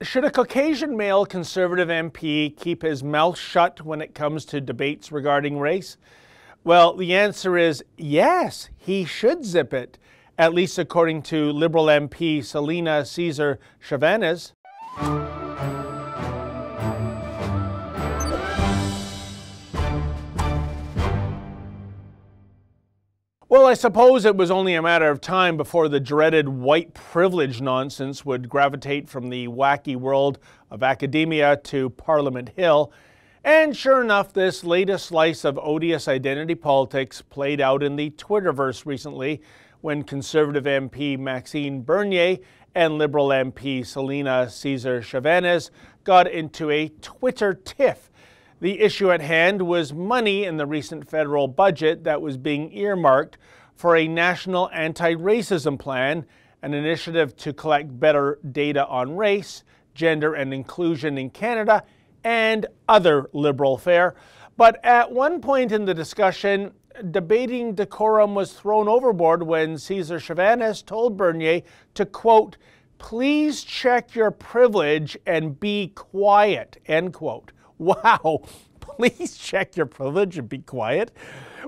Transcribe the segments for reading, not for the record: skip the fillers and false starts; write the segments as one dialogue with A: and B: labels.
A: Should a Caucasian male Conservative MP keep his mouth shut when it comes to debates regarding race? Well, the answer is yes, he should zip it, at least according to Liberal MP Caesar-Chavannes. Well, I suppose it was only a matter of time before the dreaded white privilege nonsense would gravitate from the wacky world of academia to Parliament Hill. And sure enough, this latest slice of odious identity politics played out in the Twitterverse recently when Conservative MP Maxime Bernier and Liberal MP Caesar-Chavannes got into a Twitter tiff. The issue at hand was money in the recent federal budget that was being earmarked for a national anti-racism plan, an initiative to collect better data on race, gender and inclusion in Canada, and other Liberal fare. But at one point in the discussion, debating decorum was thrown overboard when Caesar-Chavannes told Bernier to, quote, "Please check your privilege and be quiet," end quote. Wow, please check your privilege and be quiet.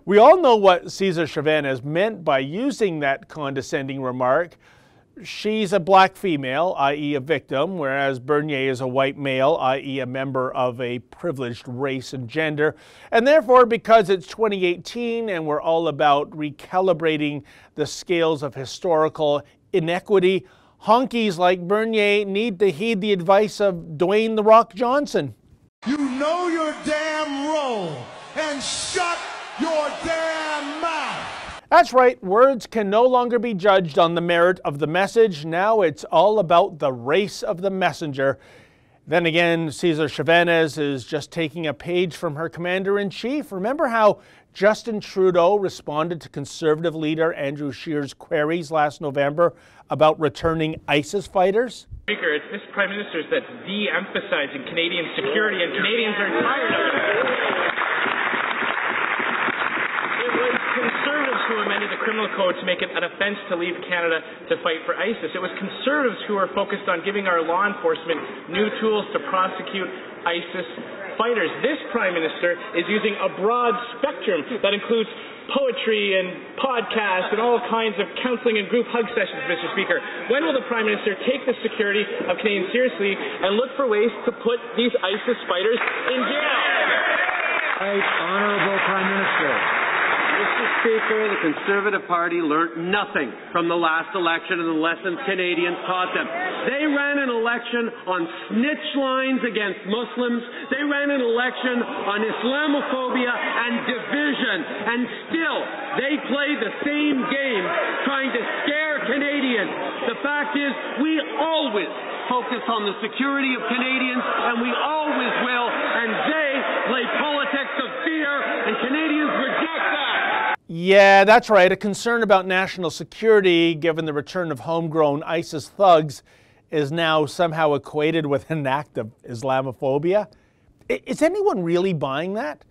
A: We all know what Caesar-Chavannes meant by using that condescending remark. She's a black female, i.e. a victim, whereas Bernier is a white male, i.e. a member of a privileged race and gender. And therefore, because it's 2018 and we're all about recalibrating the scales of historical inequity, honkies like Bernier need to heed the advice of Dwayne "The Rock" Johnson.
B: You know your damn role and shut your damn mouth.
A: That's right, words can no longer be judged on the merit of the message. Now it's all about the race of the messenger. Then again, Caesar-Chavannes is just taking a page from her commander-in-chief. Remember how Justin Trudeau responded to Conservative leader Andrew Scheer's queries last November about returning ISIS fighters?
C: Speaker, it's this Prime Minister that's de-emphasizing Canadian security, and Canadians are tired of it. It was Conservatives who amended the criminal code to make it an offence to leave Canada to fight for ISIS. It was Conservatives who are focused on giving our law enforcement new tools to prosecute ISIS fighters. This Prime Minister is using a broad spectrum that includes poetry and podcasts and all kinds of counseling and group hug sessions, Mr. Speaker. When will the Prime Minister take the security of Canadians seriously and look for ways to put these ISIS fighters in jail?
D: Right, Honourable Prime Minister.
E: Mr. Speaker, the Conservative Party learnt nothing from the last election and the lessons Canadians taught them. They ran an election on snitch lines against Muslims. They ran an election on Islamophobia and division. And still, they play the same game trying to scare Canadians. The fact is, we always focus on the security of Canadians, and we always will. And they play politics of fear, and Canadians reject that.
A: Yeah, that's right. A concern about national security, given the return of homegrown ISIS thugs, is now somehow equated with an act of Islamophobia. Is anyone really buying that?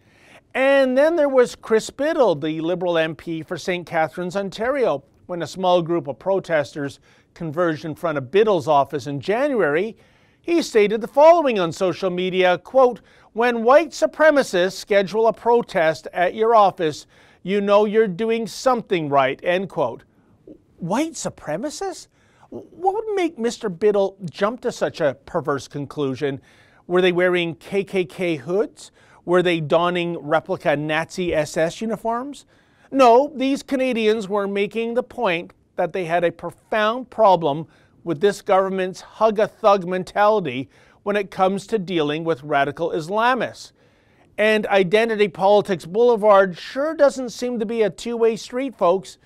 A: And then there was Chris Biddle, the Liberal MP for St. Catharines, Ontario. When a small group of protesters converged in front of Biddle's office in January, he stated the following on social media, quote, "When white supremacists schedule a protest at your office, you know you're doing something right," end quote. White supremacists? What would make Mr. Biddle jump to such a perverse conclusion? Were they wearing KKK hoods? Were they donning replica Nazi SS uniforms? No, these Canadians were making the point that they had a profound problem with this government's hug-a-thug mentality when it comes to dealing with radical Islamists. And Identity Politics Boulevard sure doesn't seem to be a two-way street, folks.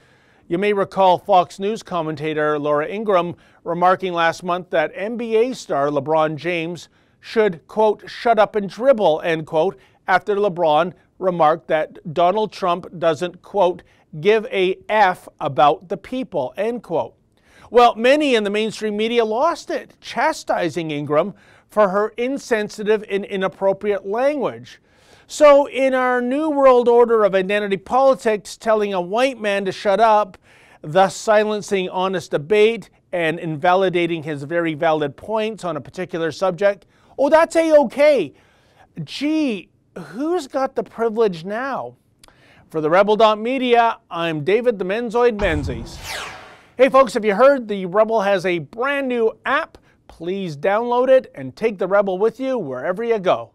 A: You may recall Fox News commentator Laura Ingraham remarking last month that NBA star LeBron James should, quote, "shut up and dribble," end quote, after LeBron remarked that Donald Trump doesn't, quote, "give a F about the people," end quote. Well, many in the mainstream media lost it, chastising Ingraham for her insensitive and inappropriate language. So in our new world order of identity politics, telling a white man to shut up thus silencing honest debate and invalidating his very valid points on a particular subject, oh, that's A-okay. Gee, who's got the privilege now? For the Rebel.media, I'm David the Menzoid Menzies. Hey folks, have you heard the Rebel has a brand new app? Please download it and take the Rebel with you wherever you go.